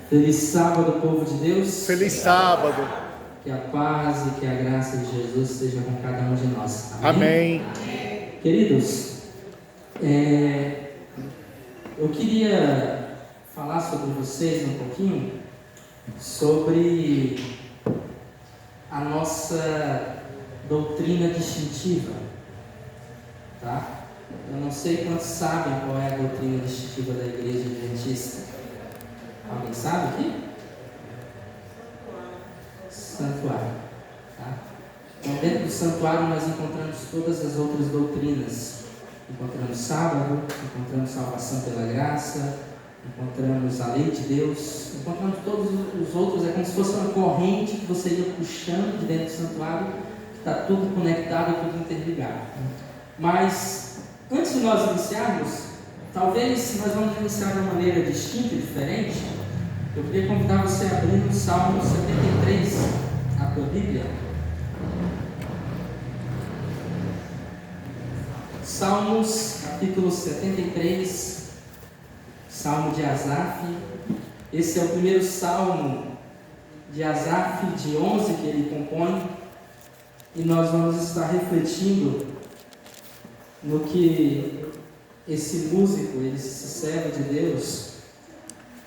Feliz sábado, povo de Deus. Feliz sábado. Que a paz e que a graça de Jesus seja com cada um de nós. Amém. Amém. Queridos, eu queria falar sobre vocês um pouquinho sobre a nossa doutrina distintiva, tá? Eu não sei quantos sabem qual é a doutrina distintiva da Igreja Adventista. Alguém sabe aqui? Santuário, tá? Então, dentro do santuário nós encontramos todas as outras doutrinas. Encontramos sábado, encontramos salvação pela graça, encontramos a lei de Deus, encontramos todos os outros. É como se fosse uma corrente que você ia puxando de dentro do santuário, está tudo conectado, tudo interligado. Mas, antes de nós iniciarmos, talvez nós vamos iniciar de uma maneira distinta e diferente. Eu queria convidar você a abrir no Salmo 73, a tua Bíblia. Salmos, capítulo 73, Salmo de Asaf. Esse é o primeiro salmo de Asaf, de 11 que ele compõe, e nós vamos estar refletindo no que esse músico, esse servo de Deus,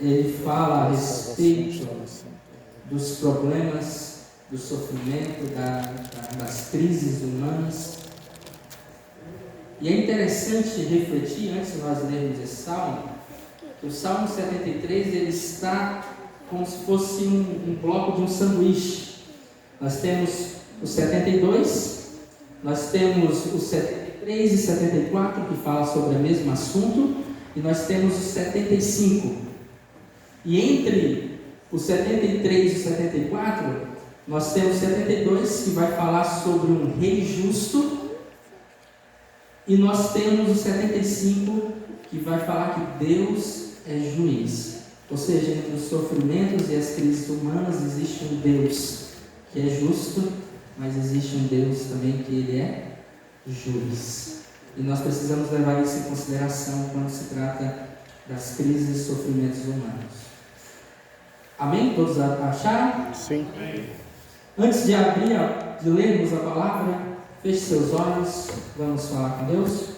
ele fala a respeito dos problemas, do sofrimento, das crises humanas. E é interessante refletir, antes de nós lermos esse salmo, que o Salmo 73 ele está como se fosse um bloco de um sanduíche. Nós temos o 72, nós temos o 73 e 74, que fala sobre o mesmo assunto, e nós temos o 75. E entre o 73 e o 74, nós temos o 72, que vai falar sobre um rei justo, e nós temos o 75, que vai falar que Deus é juiz. Ou seja, entre os sofrimentos e as crises humanas existe um Deus que é justo, mas existe um Deus também que ele é juiz. E nós precisamos levar isso em consideração quando se trata das crises e sofrimentos humanos. Amém? Todos acharam? Sim. Antes de de lermos a palavra, feche seus olhos, vamos falar com Deus.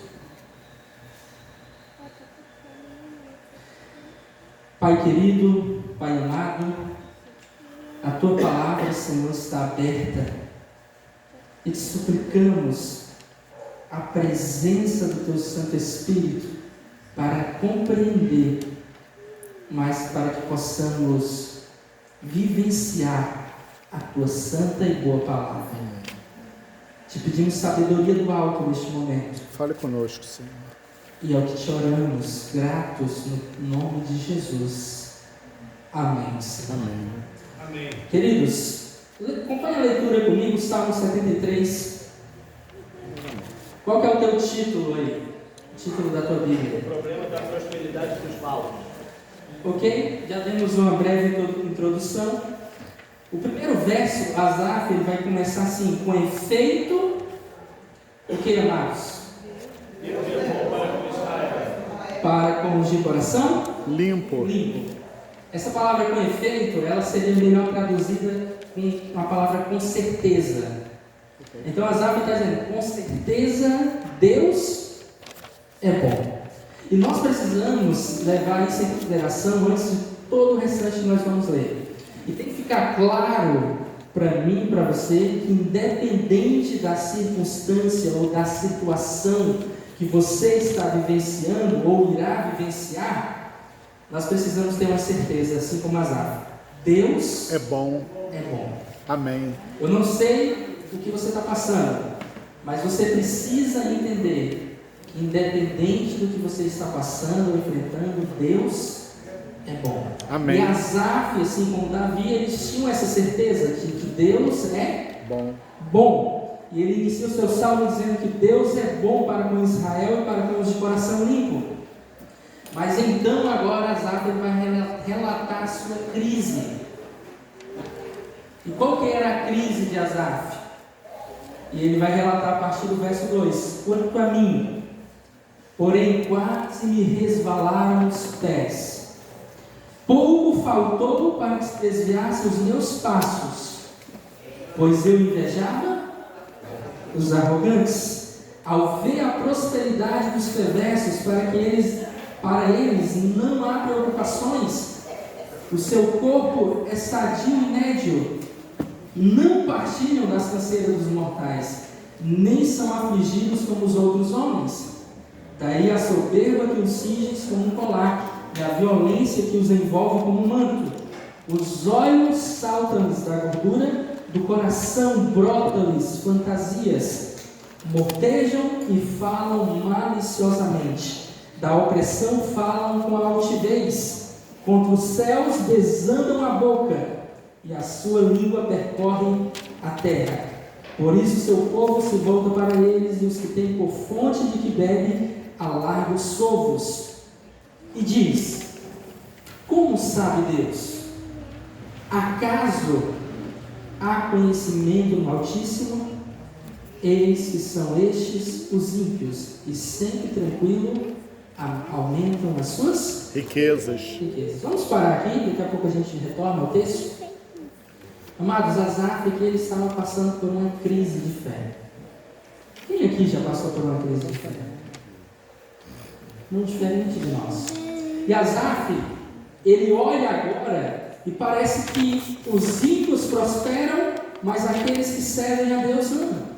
Pai querido, Pai amado, a Tua palavra, Senhor, está aberta e te suplicamos a presença do Teu Santo Espírito para compreender, mas para que possamos vivenciar a Tua santa e boa palavra. Te pedimos sabedoria do alto neste momento. Fale conosco, Senhor. E é o que te oramos, gratos no nome de Jesus. Amém, Senhor. Amém. Amém. Queridos, acompanhe a leitura comigo, Salmo 73. Qual que é o teu título aí? O título da tua Bíblia? O problema da prosperidade dos maus. Ok? Já demos uma breve introdução. O primeiro verso, Asaf, ele vai começar assim: com efeito, o que, amados? Para com os de coração Limpo. limpo. Essa palavra com efeito, ela seria melhor traduzida com a palavra com certeza. Então Asaf está dizendo, com certeza Deus é bom. E nós precisamos levar isso em consideração antes de todo o restante que nós vamos ler. E tem que ficar claro para mim e para você que, independente da circunstância ou da situação que você está vivenciando ou irá vivenciar, nós precisamos ter uma certeza, assim como Asaf: Deus É bom. é bom. Amém. Eu não sei o que você está passando, mas você precisa entender que, independente do que você está passando ou enfrentando, Deus é bom. Amém. E Asaf, assim como Davi, eles tinham essa certeza de que Deus é Bom. bom. E ele inicia o seu salmo dizendo que Deus é bom para com Israel e para com os de coração limpo. Mas então agora Asaf vai relatar a sua crise. E qual que era a crise de Asaf? E ele vai relatar a partir do verso 2: quanto a mim, porém quase me resvalaram os pés, pouco faltou para que se desviasse os meus passos, pois eu invejava os arrogantes, ao ver a prosperidade dos perversos, para eles não há preocupações. O seu corpo é sadio e nédio, não partilham das canseiras dos mortais, nem são afligidos como os outros homens. Daí a soberba que os cinge como um colar, e a violência que os envolve como um manto. Os olhos saltam-lhes da gordura, do coração brota-lhes fantasias. Mortejam e falam maliciosamente, da opressão falam com altivez, contra os céus desandam a boca, e a sua língua percorre a terra. Por isso seu povo se volta para eles, e os que têm por fonte de que bebe alarga os sovos. E diz: como sabe Deus? Acaso há conhecimento no Altíssimo? Eis que são estes os ímpios, e sempre tranquilo aumentam as suas riquezas. Vamos parar aqui, daqui a pouco a gente retorna ao texto. Amados, Asaf aqui eles estavam passando por uma crise de fé. Quem aqui já passou por uma crise de fé? Não diferente de nós. E Asaf, ele olha agora e parece que os ímpios prosperam, mas aqueles que servem a Deus não.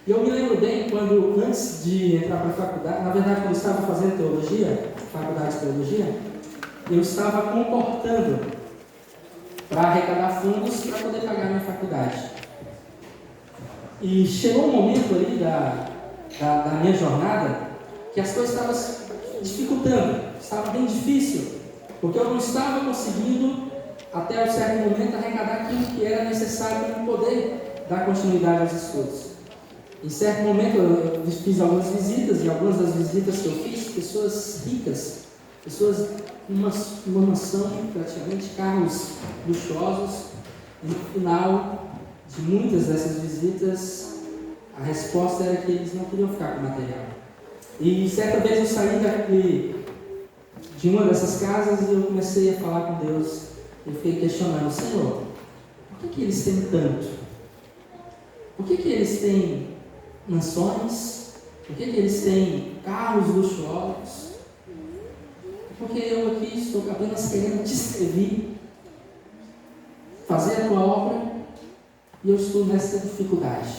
E eu me lembro bem quando, antes de entrar para a faculdade, na verdade, quando eu estava fazendo teologia, faculdade de teologia, eu estava comportando para arrecadar fundos para poder pagar a minha faculdade. E chegou um momento ali da minha jornada que as coisas estavam dificultando, estava bem difícil, porque eu não estava conseguindo, até um certo momento, arrecadar aquilo que era necessário para poder dar continuidade aos estudos. Em certo momento eu fiz algumas visitas, e algumas das visitas que eu fiz, pessoas ricas, pessoas com uma mansão, praticamente carros luxuosos, e no final de muitas dessas visitas, a resposta era que eles não queriam ficar com o material. E certa vez eu saí de uma dessas casas e eu comecei a falar com Deus. Eu fiquei questionando: Senhor, por que eles têm tanto? Por que eles têm mansões? Por que eles têm carros luxuosos? Porque eu aqui estou apenas querendo te servir, fazer a tua obra, e eu estou nessa dificuldade.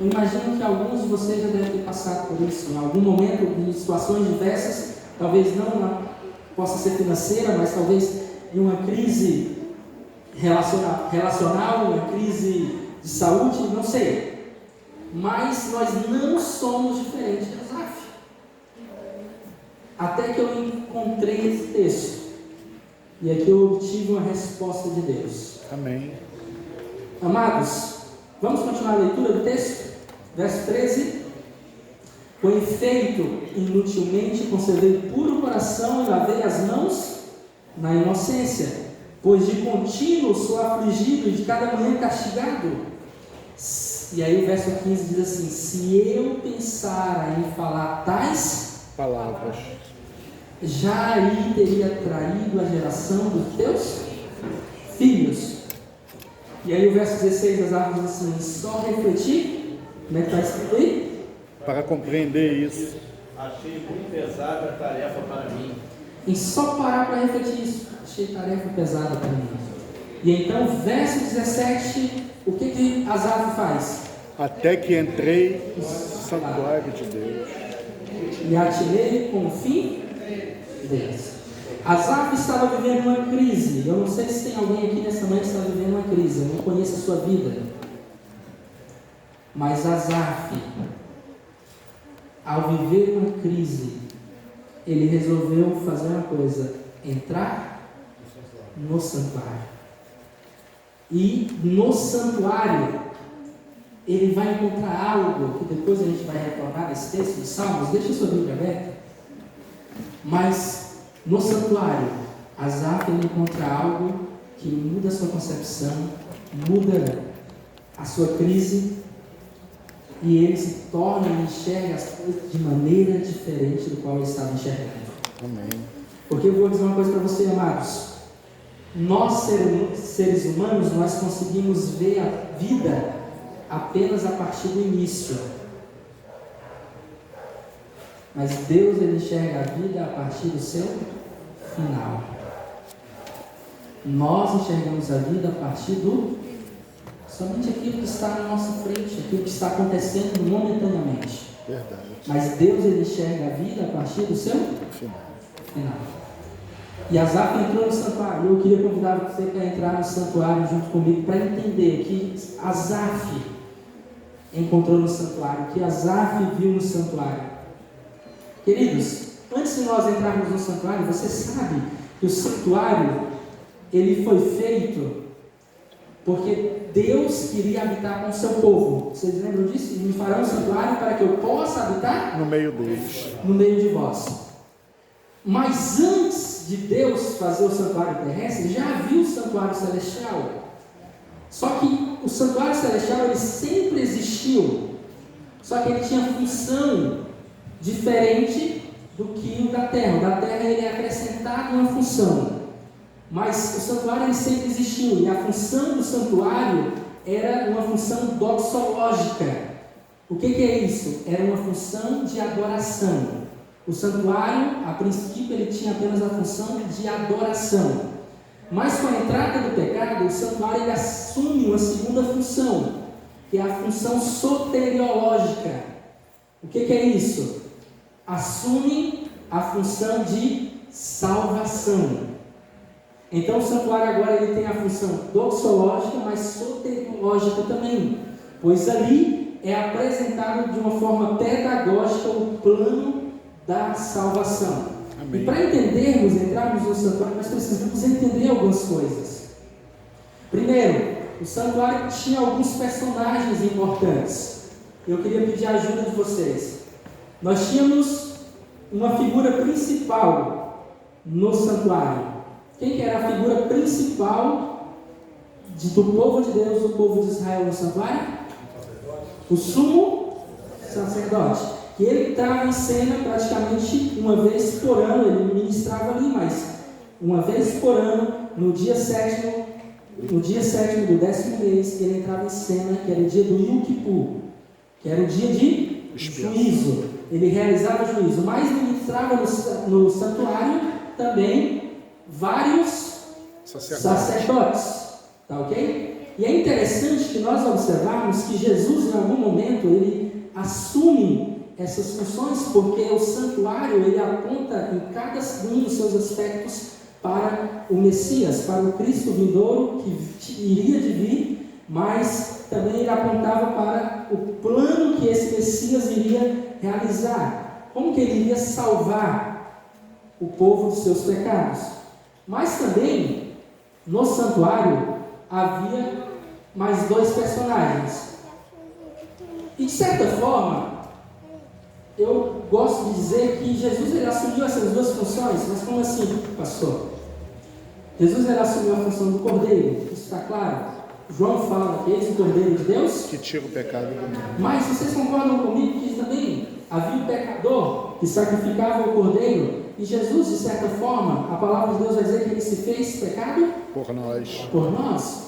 Eu imagino que alguns de vocês já devem ter passado por isso, em algum momento, em situações diversas, talvez não possa ser financeira, mas talvez em uma crise relacional, uma crise de saúde, não sei. Mas nós não somos diferentes de Asaf. Até que eu encontrei esse texto, e aqui eu obtive uma resposta de Deus. Amém. Amados, vamos continuar a leitura do texto? Verso 13. Com efeito, inutilmente conservei puro o coração e lavei as mãos na inocência, pois de contínuo sou afligido e de cada manhã castigado. E aí o verso 15 diz assim: se eu pensar em falar tais palavras, já aí teria traído a geração dos teus filhos. E aí o verso 16 das árvores diz assim: só refletir, como é que está escrito aí? Para compreender isso, achei muito pesada a tarefa para mim. Em só parar para refletir isso, achei tarefa pesada para mim. E então, verso 17, o que Asaf faz? até que entrei no santuário de Deus. E atirei com o fim deles. Asaf estava vivendo uma crise. Eu não sei se tem alguém aqui nessa manhã que está vivendo uma crise. Eu não conheço a sua vida. Mas Asaf, ao viver uma crise, ele resolveu fazer uma coisa: entrar no santuário. E no santuário ele vai encontrar algo que depois a gente vai retornar nesse texto de Salmos. Deixa a sua Bíblia aberta. Mas no santuário, Asaf ele encontra algo que muda a sua concepção, muda a sua crise, e ele se torna e enxerga as coisas de maneira diferente do qual ele estava enxergando. Amém. Porque eu vou dizer uma coisa para você, amados. Nós, seres humanos, nós conseguimos ver a vida apenas a partir do início. Mas Deus, Ele enxerga a vida a partir do seu final. Nós enxergamos a vida a partir do somente aquilo que está na nossa frente, aquilo que está acontecendo momentaneamente. Verdade. Mas Deus, Ele enxerga a vida a partir do seu final. E Asaf entrou no santuário. Eu queria convidar você para entrar no santuário junto comigo, para entender que Asaf encontrou no santuário, que Asaf viu no santuário. Queridos, antes de nós entrarmos no santuário, você sabe que o santuário, ele foi feito porque Deus queria habitar com o seu povo. Vocês lembram disso? Me farão um santuário para que eu possa habitar no meio deles, no meio de vós. Mas antes de Deus fazer o santuário terrestre, já havia o santuário celestial. Só que o santuário celestial, ele sempre existiu. Só que ele tinha função diferente do que o da terra. O da terra, ele é acrescentado uma função. Mas o santuário, ele sempre existiu. E a função do santuário era uma função doxológica. O que é isso? Era uma função de adoração. O santuário, a princípio, ele tinha apenas a função de adoração. Mas com a entrada do pecado, o santuário ele assume uma segunda função, que é a função soteriológica. O que é isso? Assume a função de salvação. Então o santuário agora ele tem a função doxológica, mas soteriológica também, pois ali é apresentado de uma forma pedagógica o plano da salvação. Amém. E para entendermos, entrarmos no santuário, nós precisamos entender algumas coisas. Primeiro, o santuário tinha alguns personagens importantes. Eu queria pedir a ajuda de vocês. Nós tínhamos uma figura principal no santuário. Quem que era a figura principal do povo de Deus, do povo de Israel no santuário? O sumo sacerdote. Que ele estava em cena praticamente uma vez por ano, ele ministrava ali, mas uma vez por ano, no dia sétimo do 10º mês, ele entrava em cena, que era o dia do Yom Kippur, que era o dia de juízo. Ele realizava o juízo, mas ministrava no santuário também vários sacerdotes, tá ok? E é interessante que nós observarmos que Jesus, em algum momento, ele assume essas funções, porque o santuário, ele aponta em cada um dos seus aspectos para o Messias, para o Cristo vindouro que iria de vir, mas também ele apontava para o plano que esse Messias iria realizar, como que ele iria salvar o povo dos seus pecados. Mas também, no santuário, havia mais dois personagens. E de certa forma, eu gosto de dizer que Jesus ele assumiu essas duas funções. Mas como assim, pastor? Jesus ele assumiu a função do cordeiro, isso está claro? João fala que esse cordeiro de Deus que tira o pecado do mundo. Mas vocês concordam comigo que também havia o pecador que sacrificava o cordeiro? E Jesus, de certa forma, a palavra de Deus vai dizer que ele se fez pecado por nós. Por nós.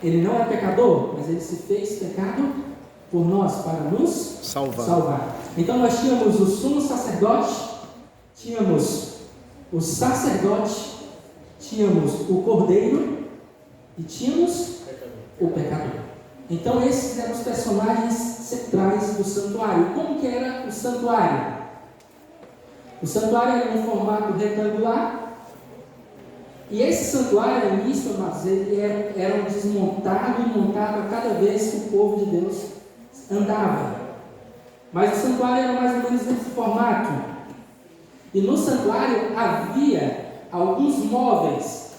Ele não é pecador, mas ele se fez pecado por nós, para nos salvar. Então nós tínhamos o sumo sacerdote, tínhamos o sacerdote, tínhamos o cordeiro e tínhamos o pecador. Então esses eram os personagens centrais do santuário. Como que era o santuário? O santuário era em formato retangular. E esse santuário, no início, amados, ele era desmontado e montado a cada vez que o povo de Deus andava. Mas o santuário era mais ou menos nesse formato. E no santuário havia alguns móveis.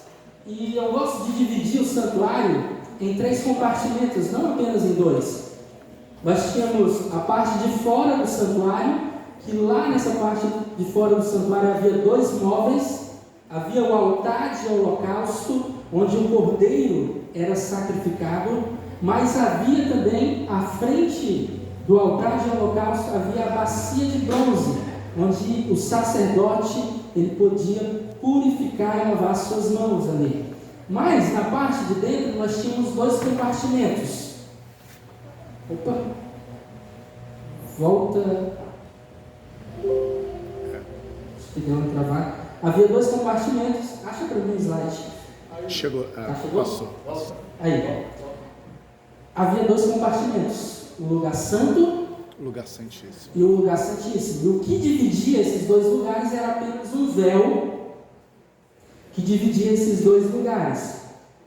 E eu gosto de dividir o santuário em 3 compartimentos, não apenas em 2. Nós tínhamos a parte de fora do santuário, que lá nessa parte de fora do santuário havia 2 móveis. Havia o altar de holocausto, onde o cordeiro era sacrificado, mas havia também, à frente do altar de holocausto, havia a bacia de bronze, onde o sacerdote ele podia purificar e lavar suas mãos ali. Mas na parte de dentro nós tínhamos 2 compartimentos. Opa! Volta. Acho que deu uma travada. Havia 2 compartimentos. Acha para mim o slide. Chegou. Chegou? Passou. Aí. Havia 2 compartimentos. O lugar santo Lugar santíssimo. e o lugar santíssimo. E o que dividia esses 2 lugares era apenas um véu que dividia esses 2 lugares.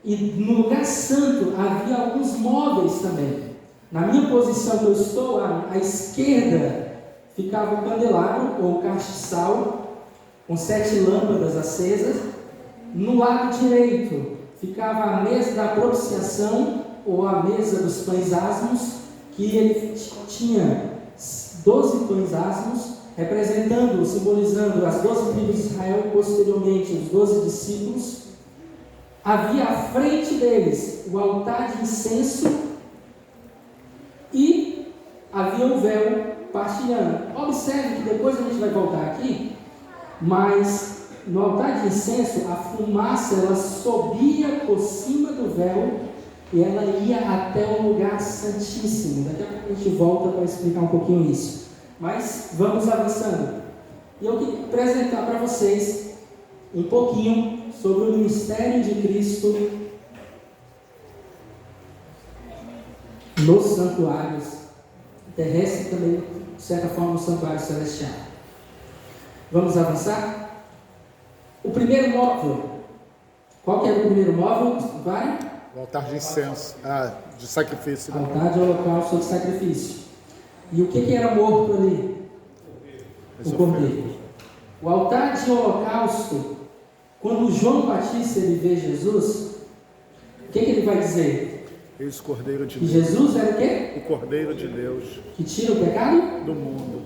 E no lugar santo havia alguns móveis também. Na minha posição que eu estou, à esquerda, ficava o candelabro ou castiçal, com 7 lâmpadas acesas. No lado direito ficava a mesa da propiciação, ou a mesa dos pães asmos, que ele tinha 12 pães asmos, representando, simbolizando as 12 tribos de Israel, posteriormente os 12 discípulos. Havia à frente deles o altar de incenso e havia um véu partilhando. Observe que depois a gente vai voltar aqui, mas no altar de incenso a fumaça ela subia por cima do véu e ela ia até o lugar santíssimo. Daqui a pouco a gente volta para explicar um pouquinho isso. Mas vamos avançando. E eu queria apresentar para vocês um pouquinho sobre o ministério de Cristo nos santuários terrestres e também, de certa forma, no santuário celestial. Vamos avançar? O primeiro móvel. Qual que era o primeiro móvel? Vai? O altar de incenso. De sacrifício. Altar de holocausto de sacrifício. E o que era morto ali? O cordeiro. O altar de holocausto, quando João Batista ele vê Jesus, o que ele vai dizer? Eis o Cordeiro de Que Deus. Jesus era o quê? O Cordeiro de Deus. Que tira o pecado? Do mundo.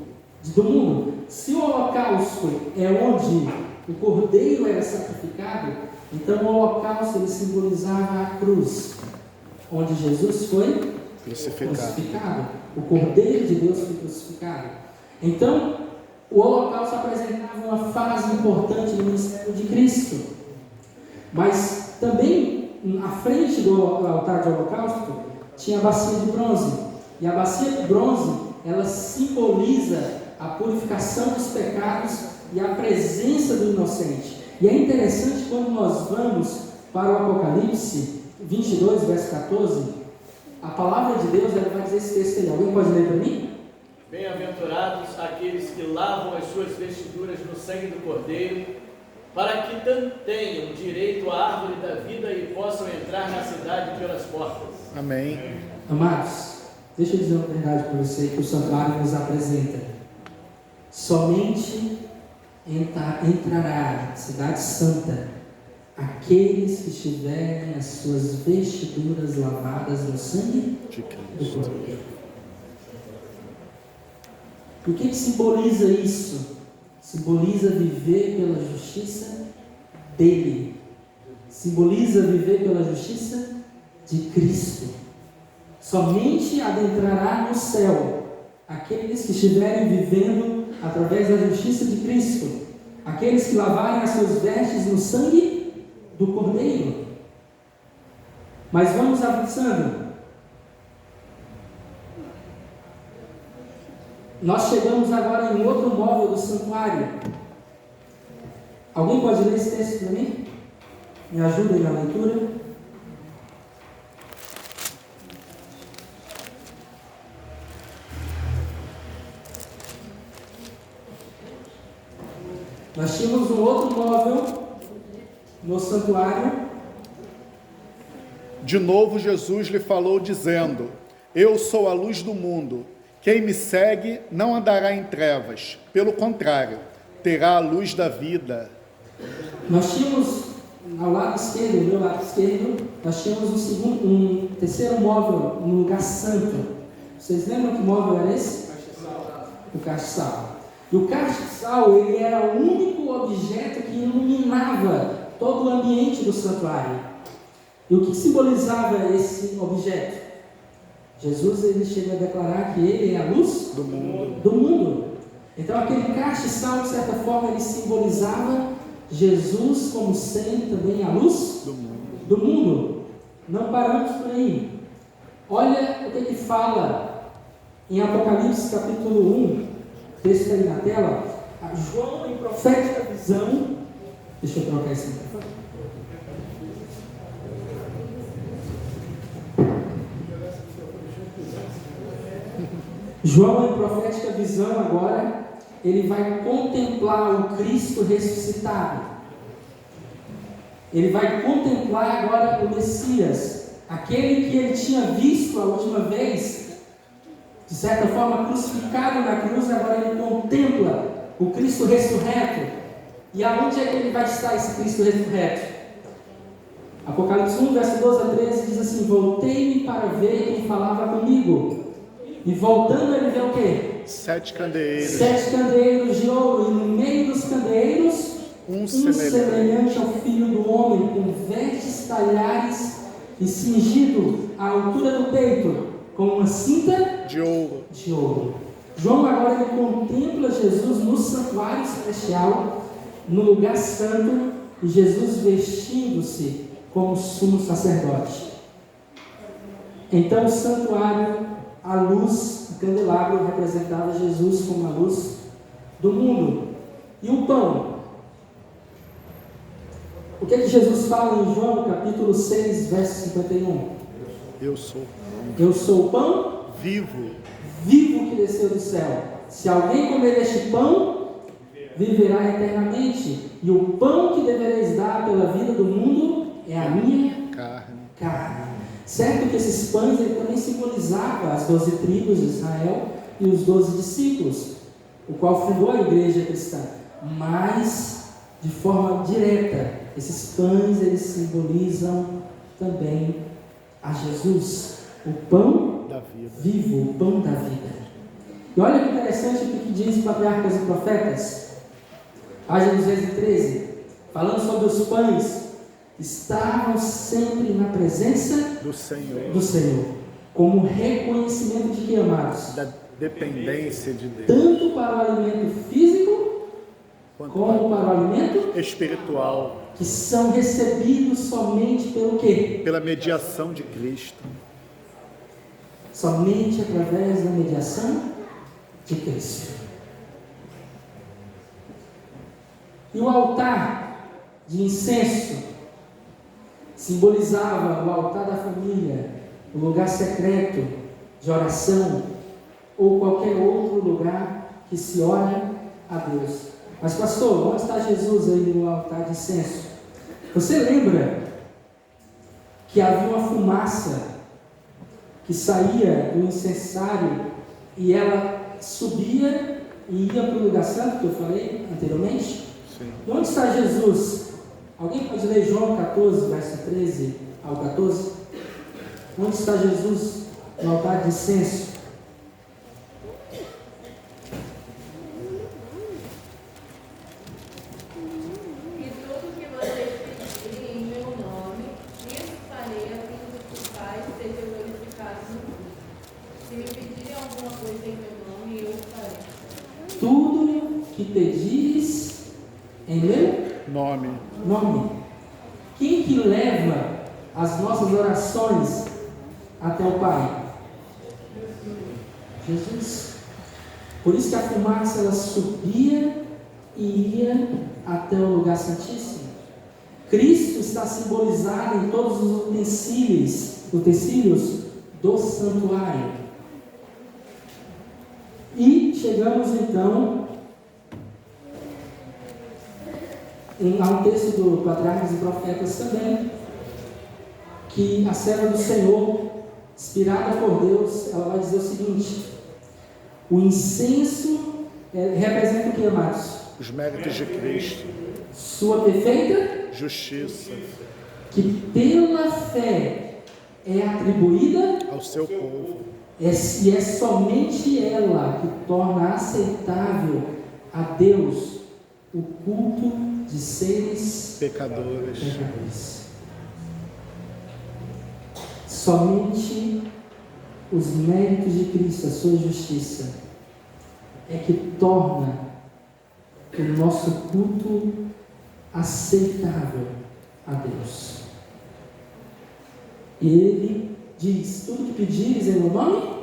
Do mundo. Se o holocausto é onde o cordeiro era sacrificado, então o holocausto ele simbolizava a cruz, onde Jesus foi crucificado. O cordeiro de Deus foi crucificado. Então, o holocausto apresentava uma fase importante no ministério de Cristo. Mas também, à frente do altar de holocausto, tinha a bacia de bronze. E a bacia de bronze, ela simboliza a purificação dos pecados e a presença do inocente. E é interessante quando nós vamos para o Apocalipse 22, verso 14, a palavra de Deus ela vai dizer esse texto aí. Alguém pode ler para mim? Bem-aventurados aqueles que lavam as suas vestiduras no sangue do Cordeiro, para que tenham direito à árvore da vida e possam entrar na cidade pelas portas. Amém. Amados, deixa eu dizer uma verdade para você que o santuário nos apresenta. Somente entrará na cidade santa aqueles que tiverem as suas vestiduras lavadas no sangue do Cordeiro. O que simboliza isso? Simboliza viver pela justiça dele. Simboliza viver pela justiça de Cristo. Somente adentrará no céu aqueles que estiverem vivendo através da justiça de Cristo. Aqueles que lavarem as suas vestes no sangue do Cordeiro. Mas vamos avançando. Nós chegamos agora em outro móvel do santuário. Alguém pode ler esse texto para mim? Me ajudem na leitura. Nós tínhamos um outro móvel no santuário. De novo Jesus lhe falou dizendo: Eu sou a luz do mundo. Quem me segue não andará em trevas, pelo contrário, terá a luz da vida. Nós tínhamos ao lado esquerdo, no meu lado esquerdo, nós tínhamos um terceiro móvel no lugar santo. Vocês lembram que móvel era esse? O castiçal. E o castiçal, ele era o único objeto que iluminava todo o ambiente do santuário. E o que simbolizava esse objeto? Jesus ele chega a declarar que ele é a luz do mundo. Então aquele castiçal, de certa forma, ele simbolizava Jesus como sendo também a luz do mundo. Não paramos por aí. Olha o que ele fala em Apocalipse capítulo 1, texto aí na tela. A João em profética visão. Deixa eu trocar esse microfone. João, em profética visão, agora, ele vai contemplar o Cristo ressuscitado. Ele vai contemplar agora o Messias, aquele que ele tinha visto a última vez, de certa forma crucificado na cruz. Agora ele contempla o Cristo ressurreto. E aonde é que ele vai estar, esse Cristo ressurreto? Apocalipse 1, verso 12 a 13 diz assim: voltei-me para ver quem falava comigo. E voltando, ele vê o quê? 7 candeeiros. 7 candeeiros de ouro, e no meio dos candeeiros, um semelhante ao Filho do Homem, com vestes talhares e cingido à altura do peito, com uma cinta de ouro. João agora ele contempla Jesus no santuário celestial, no lugar santo, e Jesus vestindo-se como sumo sacerdote. Então o santuário, a luz, o candelabro representava Jesus como a luz do mundo. E o pão? O que é que Jesus fala em João capítulo 6, verso 51? Eu sou o pão vivo que desceu do céu. Se alguém comer deste pão, viverá eternamente. E o pão que devereis dar pela vida do mundo é a minha carne. Certo que esses pães ele também simbolizavam as 12 tribos de Israel e os 12 discípulos, o qual fundou a igreja cristã. Mas, de forma direta, esses pães eles simbolizam também a Jesus, o pão da vida. Vivo, o pão da vida. E olha que interessante o que diz Patriarcas e Profetas, Gênesis 13, falando sobre os pães. Estavam sempre na presença do Senhor, como reconhecimento de que, amados? Da dependência de Deus. Tanto para o alimento físico, como para o alimento espiritual, que são recebidos somente pelo quê? Pela mediação de Cristo. Somente através da mediação de Cristo. E o altar de incenso simbolizava o altar da família, o lugar secreto de oração, ou qualquer outro lugar que se ore a Deus. Mas pastor, onde está Jesus aí no altar de incenso? Você lembra que havia uma fumaça que saía do incensário e ela subia e ia para o lugar santo que eu falei anteriormente? Sim. Onde está Jesus? Alguém pode ler João 14, verso 13 ao 14? Onde está Jesus no altar de incenso? E tudo que vocês pedirem em meu nome, isso farei, a fim de que o Pai seja glorificado no mundo. Se me pedirem alguma coisa em meu nome, eu farei. Tudo que pedires em meu nome. Quem que leva as nossas orações até o Pai? Jesus. Por isso que a fumaça ela subia e ia até o lugar santíssimo. Cristo está simbolizado em todos os utensílios do santuário. E chegamos então há um texto do Patriarcas e Profetas também, que a serva do Senhor, inspirada por Deus, ela vai dizer o seguinte: o incenso representa o que, amados? Os méritos de Cristo, sua perfeita justiça, que pela fé é atribuída ao seu povo, e é somente ela que torna aceitável a Deus o culto de seres pecadores. Somente os méritos de Cristo, a sua justiça, é que torna o nosso culto aceitável a Deus. E Ele diz: tudo que pedires em meu nome,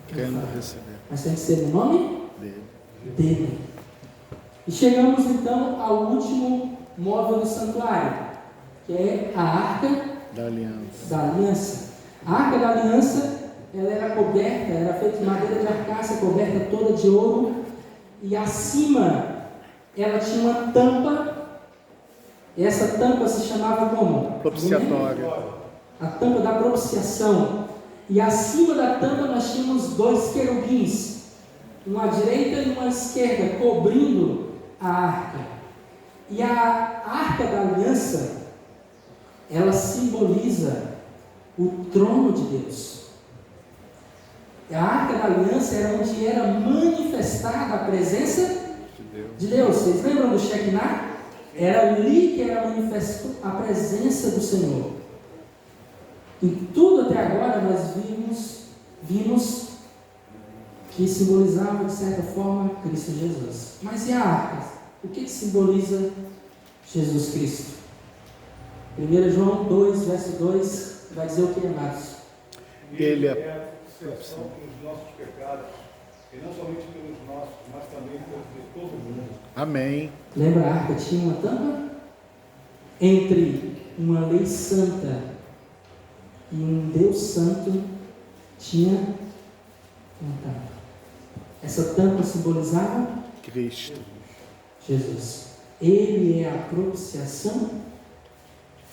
Querendo receber mas tem que ser no nome dele. dele. E chegamos então ao último móvel do santuário, que é a Arca Da aliança. da Aliança. A Arca da Aliança, ela era coberta, era feita de madeira de arcácia, coberta toda de ouro, e acima ela tinha uma tampa, e essa tampa se chamava como? Propiciatório. A tampa da propiciação. E acima da tampa nós tínhamos 2 querubins, uma à direita e uma à esquerda, cobrindo a arca. E a Arca da Aliança, ela simboliza o trono de Deus. A Arca da Aliança era onde era manifestada a presença de Deus. Vocês lembram do Shekinah? Era ali que era manifestada a presença do Senhor. E tudo até agora nós vimos que simbolizava de certa forma Cristo Jesus. Mas e a arca? O que simboliza Jesus Cristo? 1 João 2, verso 2, vai dizer o que, amados? Ele é a expiação pelos nossos pecados, e não somente pelos nossos, mas também pelos de todo mundo. Amém. Lembra, a arca tinha uma tampa? Entre uma lei santa e um Deus santo tinha uma tampa. Essa tampa simbolizava Cristo. Jesus. Ele é a propiciação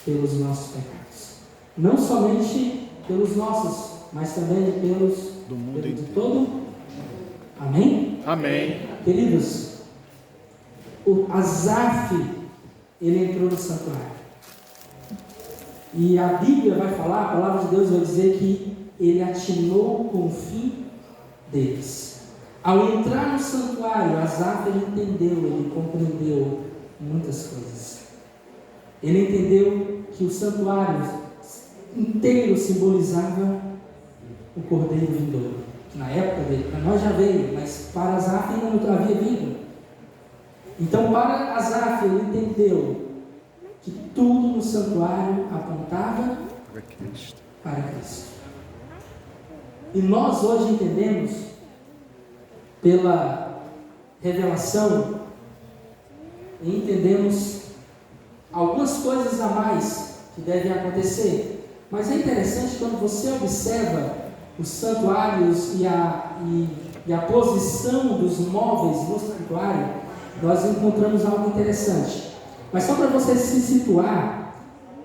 pelos nossos pecados. Não somente pelos nossos, mas também pelos Do mundo de inteiro. todo. Amém? Amém. Queridos, o Asaf, ele entrou no santuário. E a Bíblia vai falar, a palavra de Deus vai dizer que ele atinou com o fim deles. Ao entrar no santuário, Asaf, ele entendeu, ele compreendeu muitas coisas. Ele entendeu que o santuário inteiro simbolizava o Cordeiro vindouro. Que na época dele, para nós já veio, mas para Asaf ainda não havia vindo. Então, para Asaf, ele entendeu que tudo no santuário apontava Para Cristo. para Cristo. E nós hoje entendemos, pela revelação, e entendemos algumas coisas a mais que devem acontecer. Mas é interessante quando você observa os santuários e a posição dos móveis no santuário, nós encontramos algo interessante. Mas só para você se situar,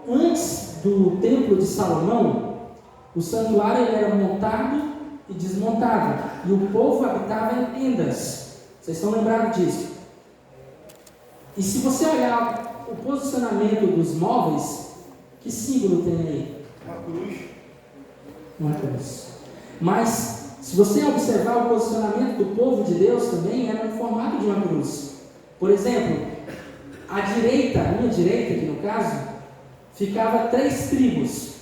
antes do templo de Salomão, o santuário ele era montado e desmontado, e o povo habitava em tendas. Vocês estão lembrados disso? E se você olhar o posicionamento dos móveis, que símbolo tem aí? Uma cruz. Uma cruz. Mas, se você observar o posicionamento do povo de Deus também, era no formato de uma cruz. Por exemplo, à direita, a minha direita aqui no caso, ficava 3 tribos,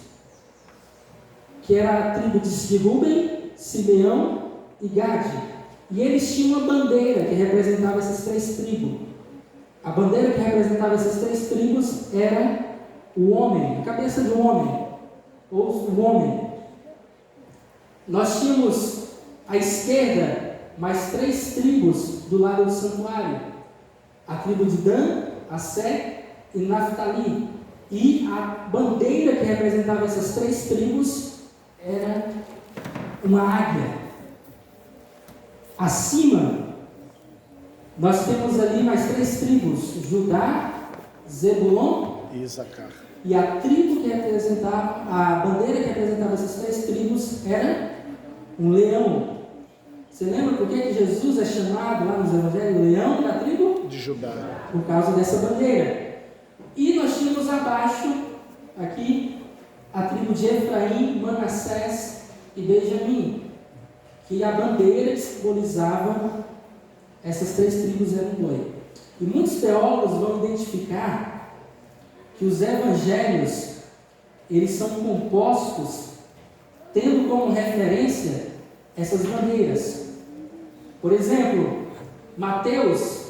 que era a tribo de Rúben, Simeão e Gade. E eles tinham uma bandeira que representava essas 3 tribos. A bandeira que representava essas 3 tribos era o homem, a cabeça de um homem, ou o homem. Nós tínhamos à esquerda mais 3 tribos do lado do santuário: a tribo de Dan, Assé e Naftali. E a bandeira que representava essas 3 tribos era uma águia. Acima, nós temos ali mais 3 tribos: Judá, Zebulon E Isacar. e a tribo que representava, a bandeira que representava essas 3 tribos era um leão. Você lembra por que Jesus é chamado lá nos evangelhos leão da tribo? De Judá. Por causa dessa bandeira. E nós tínhamos abaixo, aqui, a tribo de Efraim, Manassés e Benjamim, que a bandeira que simbolizava essas 3 tribos eram um boi. E muitos teólogos vão identificar que os evangelhos, eles são compostos tendo como referência essas bandeiras. Por exemplo, Mateus,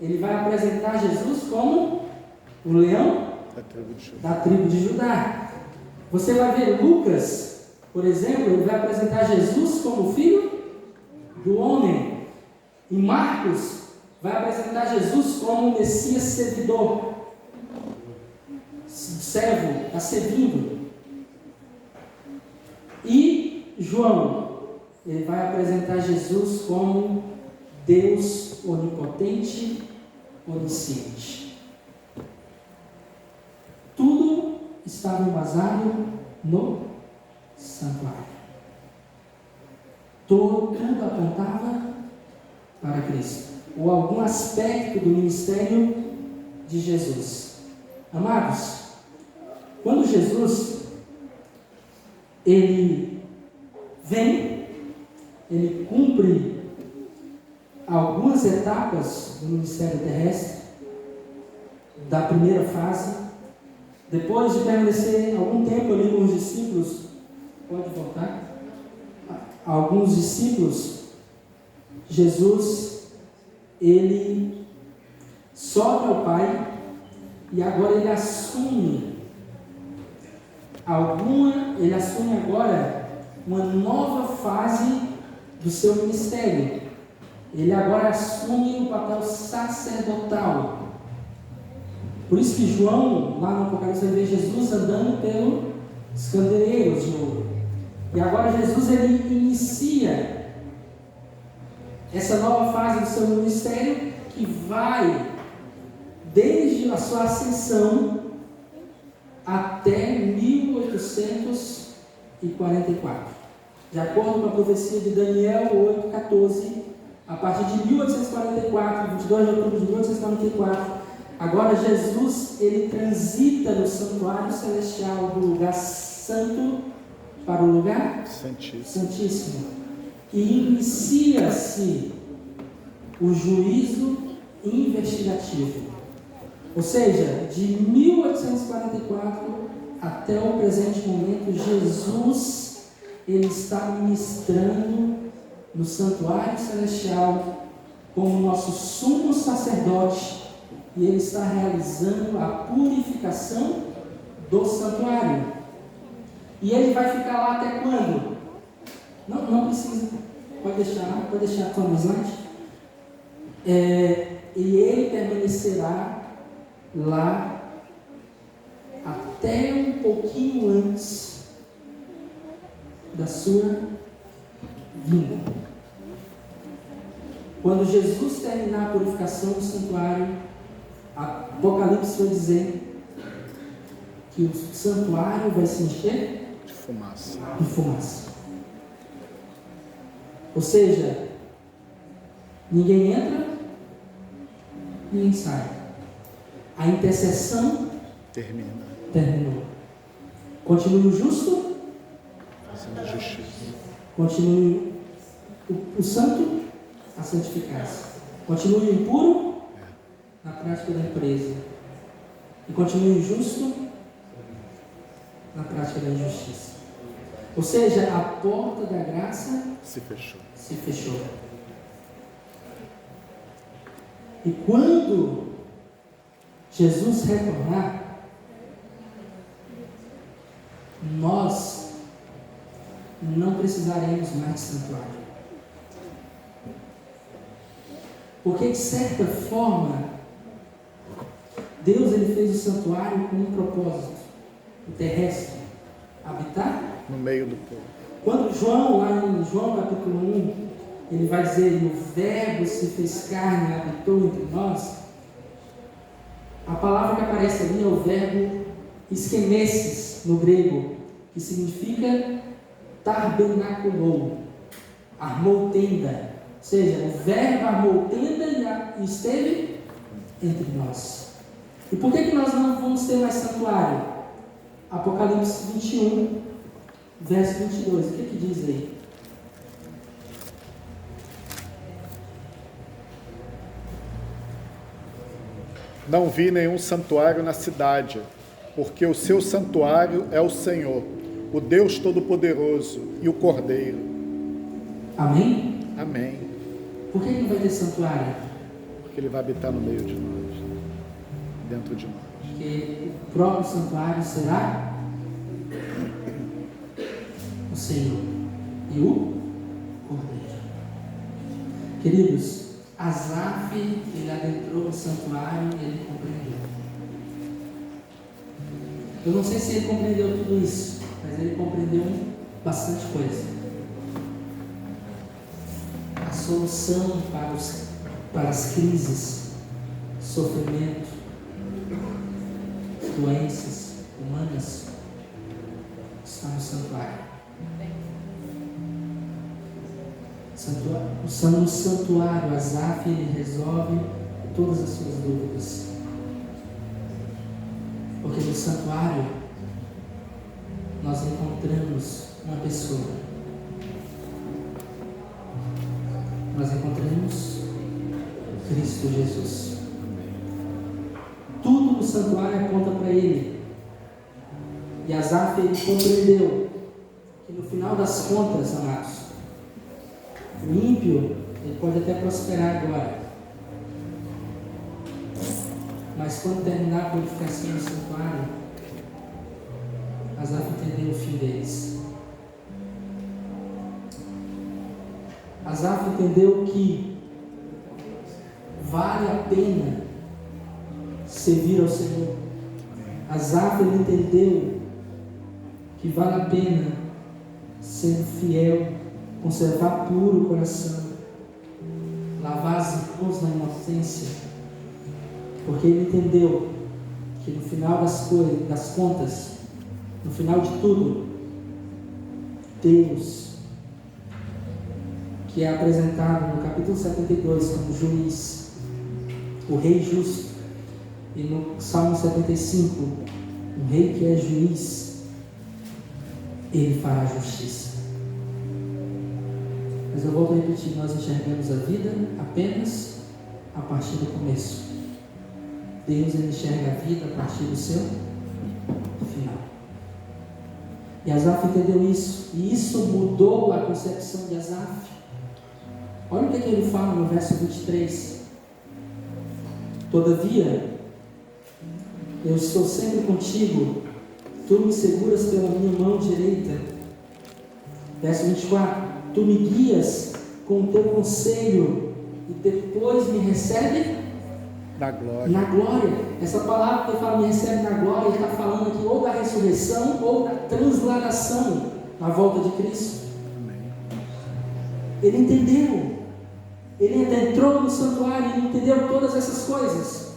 ele vai apresentar Jesus como o leão da tribo de Judá. Você vai ver Lucas, por exemplo, ele vai apresentar Jesus como filho do homem. E Marcos vai apresentar Jesus como o Messias servidor. Servo, está servindo. E João, ele vai apresentar Jesus como Deus onipotente, onisciente. Tudo estava embasado no santuário. Tudo apontava para Cristo, ou algum aspecto do ministério de Jesus. Amados, quando Jesus ele vem, ele cumpre algumas etapas do ministério terrestre, da primeira fase. Depois de permanecer algum tempo ali com os discípulos, pode voltar? Alguns discípulos, Jesus, ele sobe ao Pai e agora ele assume agora uma nova fase do seu ministério. Ele agora assume o papel sacerdotal. Por isso que João, lá no Apocalipse, vai ver Jesus andando pelos candeeiros de ouro. E agora Jesus, ele inicia essa nova fase do seu ministério, que vai desde a sua ascensão até 1844. De acordo com a profecia de Daniel 8,14, a partir de 1844, 22 de outubro de 1844, agora Jesus, ele transita no santuário celestial do lugar santo para o lugar santíssimo. E inicia-se o juízo investigativo. Ou seja, de 1844 até o presente momento, Jesus, ele está ministrando no santuário celestial como nosso sumo sacerdote, e ele está realizando a purificação do santuário. E ele vai ficar lá até quando? Não precisa, pode deixar como slide. E ele permanecerá lá até um pouquinho antes da sua vinda. Quando Jesus terminar a purificação do santuário, Apocalipse vai dizer que o santuário vai se encher de fumaça. Ou seja, ninguém entra, ninguém sai. A intercessão terminou. Continue o justo, fazendo justiça. Continue o santo a santificar-se. Continue o impuro na prática da impureza. E continue o justo na prática da injustiça. Ou seja, a porta da graça se fechou. E quando Jesus retornar, nós não precisaremos mais de santuário. Porque, de certa forma, Deus, ele fez o santuário com um propósito: o terrestre, habitar no meio do povo. Quando João, lá em João capítulo 1, ele vai dizer: o verbo se fez carne e habitou entre nós. A palavra que aparece ali é o verbo esquemesis, no grego, que significa tabernaculou, armou tenda. Ou seja, o verbo armou tenda e esteve entre nós. E por que nós não vamos ter mais santuário? Apocalipse 21, verso 22, o que diz aí? Não vi nenhum santuário na cidade, porque o seu santuário é o Senhor, o Deus Todo-Poderoso e o Cordeiro. Amém? Amém. Por que não vai ter santuário? Porque Ele vai habitar no meio de nós, dentro de nós. Porque o próprio santuário será o Senhor e o Cordeiro. Queridos, Asaf, ele adentrou no santuário e ele compreendeu. Eu não sei se ele compreendeu tudo isso, mas ele compreendeu bastante coisa. A solução para as crises, sofrimento, doenças humanas está no santuário. No santuário, Asaf, ele resolve todas as suas dúvidas. Porque no santuário nós encontramos uma pessoa. Nós encontramos Cristo Jesus. Tudo no santuário aponta para Ele. E Asaf, ele compreendeu que no final das contas, amados, o ímpio, ele pode até prosperar agora, mas quando terminar a purificação do santuário, Asaf entendeu o fim deles. Asaf entendeu que vale a pena servir ao Senhor. Asaf, ele entendeu que vale a pena ser fiel, conservar puro o coração, lavar as mãos na inocência, porque ele entendeu que no final das contas, no final de tudo, Deus, que é apresentado no capítulo 72 como juiz, o rei justo, e no Salmo 75, o rei que é juiz, ele fará justiça. Mas eu volto a repetir, nós enxergamos a vida apenas a partir do começo. Deus, ele enxerga a vida a partir do seu final. E Asaf entendeu isso. E isso mudou a concepção de Asaf. Olha o que ele fala no verso 23. Todavia, eu estou sempre contigo, tu me seguras pela minha mão direita. Verso 24. Tu me guias com o teu conselho e depois me recebe Na glória. na glória. Essa palavra que ele fala, me recebe na glória, ele está falando aqui ou da ressurreição ou da transladação na volta de Cristo. Amém. Ele entendeu. Ele entrou no santuário e entendeu todas essas coisas.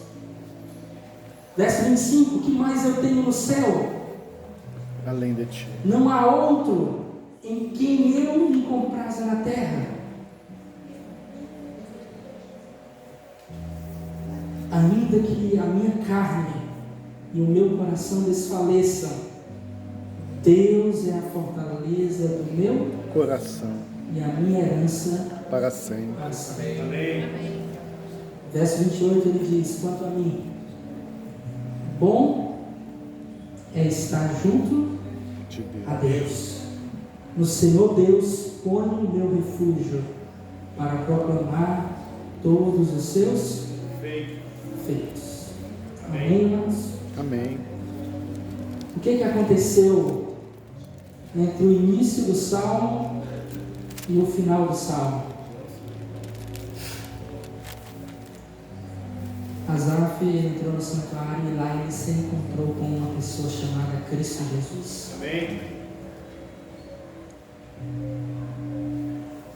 Verso 25, o que mais eu tenho no céu? Além de ti. Não há outro em quem eu me compraza na terra. Ainda que a minha carne e o meu coração desfaleçam, Deus é a fortaleza do meu Coração. e a minha herança Para sempre. para sempre. Amém. Verso 28 ele diz, quanto a mim, bom é estar junto De Deus. a Deus. No Senhor Deus ponho o meu refúgio para proclamar todos os seus feitos. Amém, irmãos? Amém. O que aconteceu entre o início do Salmo e o final do Salmo? Asaf entrou no santuário e lá ele se encontrou com uma pessoa chamada Cristo Jesus. Amém.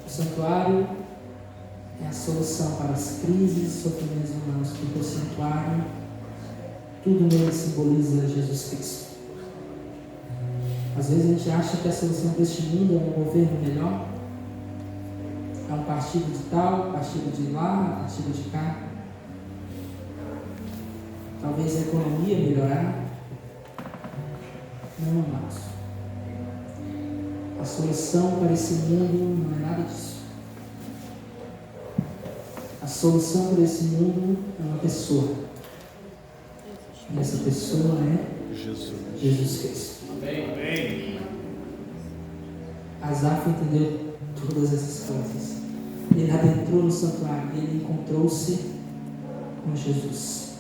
O santuário é a solução para as crises e sofrimentos humanos, porque o santuário, tudo nele simboliza Jesus Cristo. Às vezes a gente acha que a solução deste mundo é um governo melhor, é um partido de tal, partido de lá, partido de cá. Talvez a economia melhorar. Não, amados. A solução para esse mundo não é nada disso. A solução para esse mundo é uma pessoa. E essa pessoa é Jesus. Jesus Cristo. Amém. Amém. Asaf entendeu todas essas coisas. ele adentrou no santuário e ele encontrou-se com Jesus.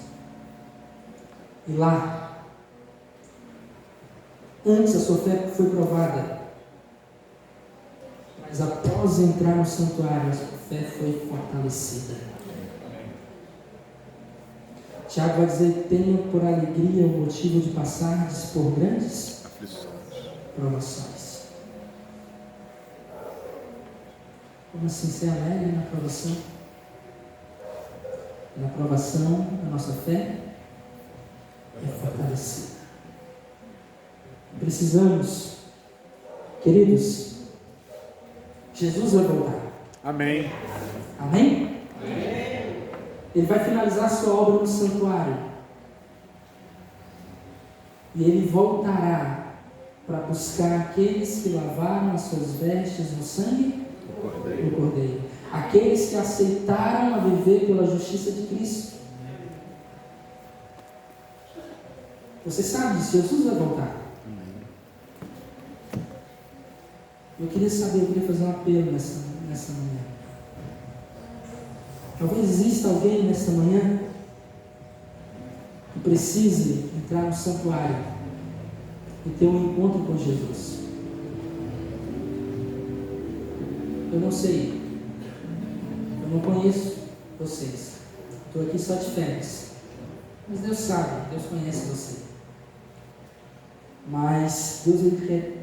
E lá, antes a sua fé foi provada, mas após entrar no santuário, a sua fé foi fortalecida. Tiago vai dizer: tenha por alegria o motivo de passardes por grandes provações. Como assim ser alegre na provação? Na provação, a nossa fé é fortalecida. Precisamos, queridos, Jesus vai voltar. Amém. Amém? Ele vai finalizar sua obra no santuário. E ele voltará para buscar aqueles que lavaram as suas vestes no sangue do Cordeiro. Aqueles que aceitaram a viver pela justiça de Cristo. Você sabe disso, Jesus vai voltar. Eu queria fazer um apelo nessa manhã. Talvez exista alguém nesta manhã que precise entrar no santuário e ter um encontro com Jesus. Eu não sei, eu não conheço vocês, estou aqui só de férias, mas Deus sabe, Deus conhece você. Mas Deus, Ele quer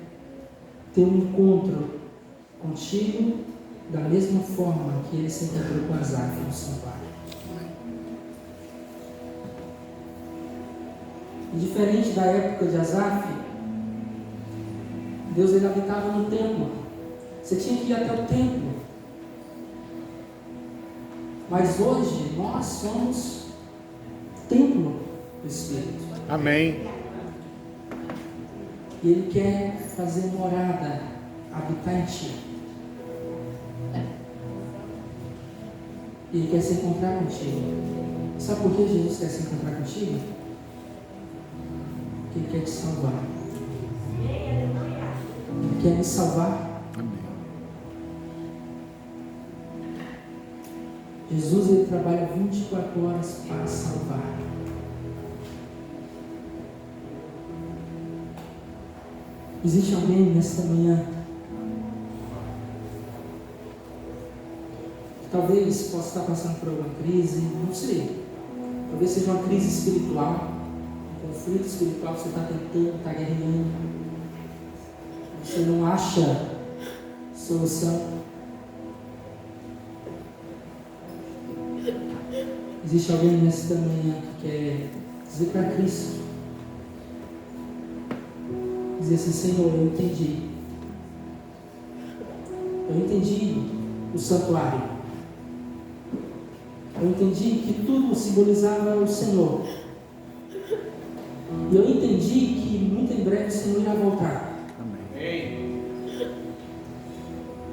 ter um encontro contigo da mesma forma que Ele se encontrou com Asaf no santuário. E diferente da época de Asaf, Deus, Ele habitava no templo. Você tinha que ir até o templo. Mas hoje nós somos templo do Espírito. Amém. E Ele quer fazer morada, habitar em ti. E Ele quer se encontrar contigo. Sabe por que Jesus quer se encontrar contigo? Porque Ele quer te salvar. Ele quer me salvar. Jesus, Ele trabalha 24 horas para salvar. Existe alguém nesta manhã que talvez possa estar passando por alguma crise, não sei. Talvez seja uma crise espiritual, um conflito espiritual que você está tentando, está guerreando. Você não acha solução. Existe alguém nesta manhã que quer dizer para Cristo, dizer assim: Senhor, eu entendi o santuário, eu entendi que tudo simbolizava o Senhor, e eu entendi que muito em breve o Senhor irá voltar. Amém.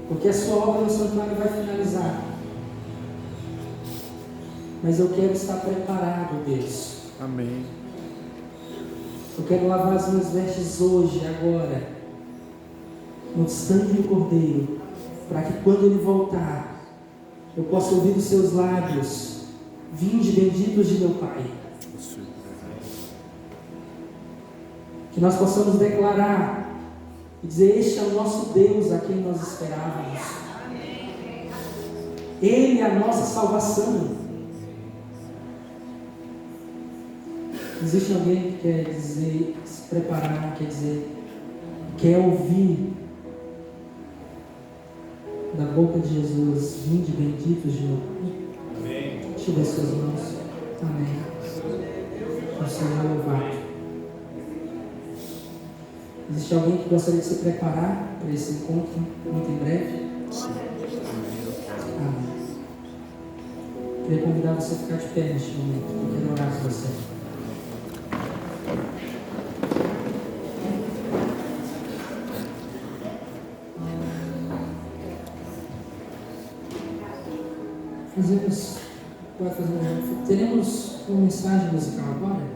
Porque a sua obra no santuário vai finalizar. Mas eu quero estar preparado, Deus. Amém. Eu quero lavar as minhas vestes hoje, agora, no sangue do Cordeiro, para que quando Ele voltar, eu possa ouvir dos seus lábios: vinde benditos de meu Pai. Que nós possamos declarar e dizer: este é o nosso Deus a quem nós esperávamos. Ele é a nossa salvação. Existe alguém que quer dizer, se preparar, quer ouvir da boca de Jesus: vinde benditos de meu Pai. Amém. Tira as suas mãos. Amém. O Senhor é louvado. Existe alguém que gostaria de se preparar para esse encontro muito em breve? Amém. Queria convidar você a ficar de pé neste momento. Eu quero orar por você. Teremos uma mensagem musical agora.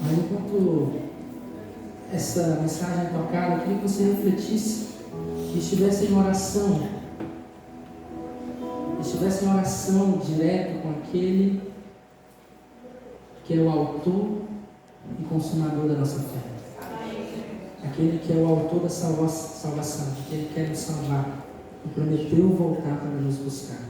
Mas enquanto essa mensagem é tocada, eu queria que você refletisse e estivesse em oração estivesse em oração direto com aquele que é o autor e consumador da nossa fé. Aquele que é o autor da salvação, aquele que quer nos salvar e prometeu voltar para nos buscar.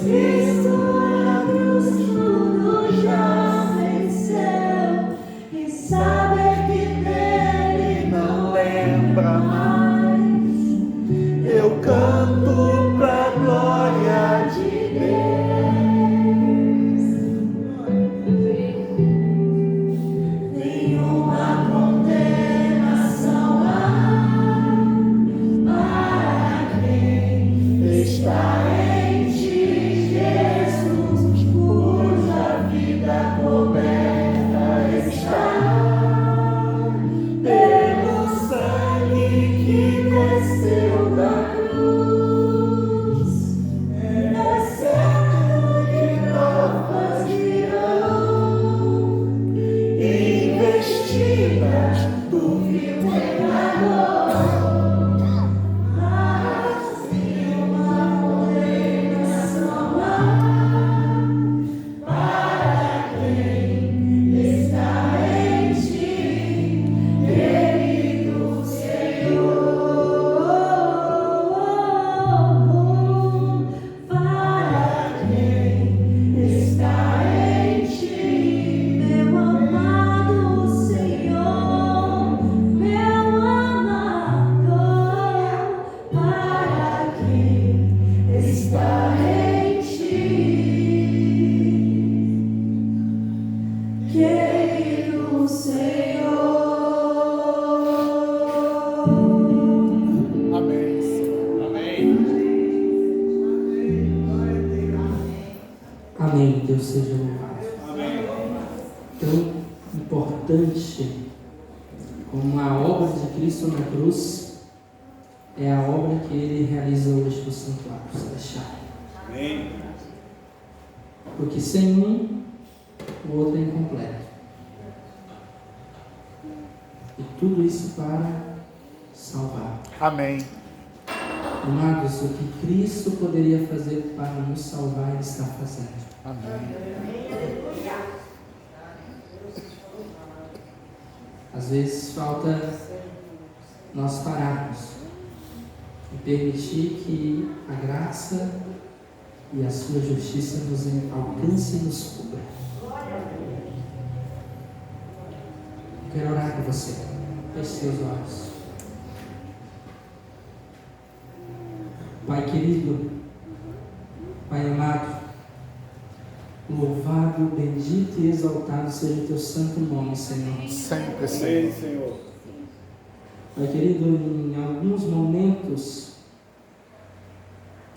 Pois Amém. Deus seja louvado. Amém. Tão importante como a obra de Cristo na cruz é a obra que Ele realiza hoje no santuário celestial. Amém. Porque sem um, o outro é incompleto. E tudo isso para salvar. Amém. Amados, o que Cristo poderia fazer para nos salvar, Ele está fazendo. Amém. Às vezes falta nós pararmos e permitir que a graça e a sua justiça nos alcance e nos cubra. Quero orar por você. Feche seus olhos. Pai querido, Pai amado, louvado, bendito e exaltado seja o teu santo nome, Senhor. Sempre, Amém, Senhor. Senhor. Pai querido, em alguns momentos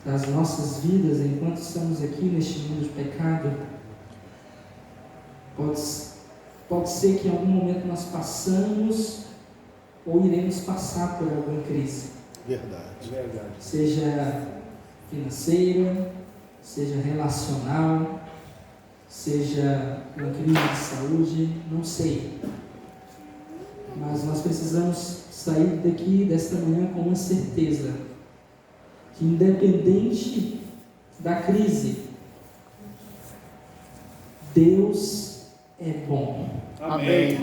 das nossas vidas, enquanto estamos aqui neste mundo de pecado, pode ser que em algum momento nós passamos ou iremos passar por alguma crise. Verdade. Verdade. Seja financeira, seja relacional, seja uma crise de saúde, não sei. Mas nós precisamos sair daqui desta manhã com uma certeza que, independente da crise, Deus é bom. Amém.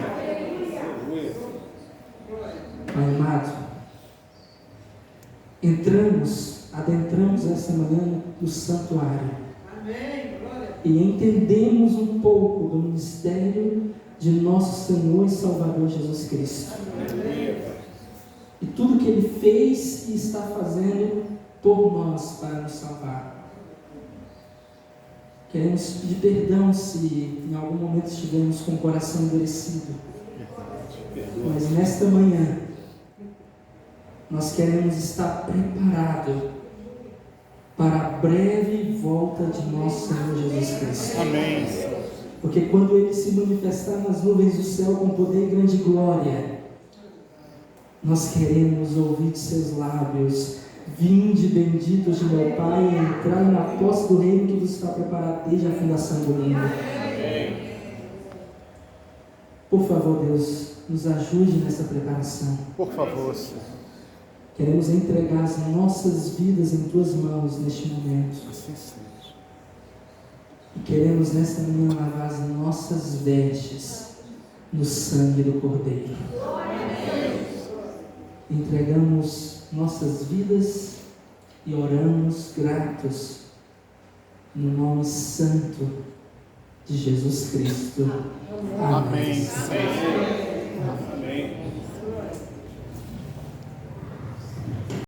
Pai amado, adentramos essa manhã no santuário. E entendemos um pouco do mistério de nosso Senhor e Salvador Jesus Cristo. E tudo que Ele fez e está fazendo por nós para nos salvar. Queremos pedir perdão se em algum momento estivermos com o coração endurecido. Mas nesta manhã, nós queremos estar preparados para a breve volta de nosso Senhor Jesus Cristo. Amém. Porque quando Ele se manifestar nas nuvens do céu com poder e grande glória, nós queremos ouvir de seus lábios: vinde benditos de meu Pai, e entrai na posse do reino que vos está preparado desde a fundação do mundo. Por favor, Deus, nos ajude nessa preparação. Por favor, Senhor. Queremos entregar as nossas vidas em Tuas mãos neste momento. Assim seja. E queremos nesta manhã lavar as nossas vestes no sangue do Cordeiro. Entregamos nossas vidas e oramos gratos no nome santo de Jesus Cristo. Amém. Amém.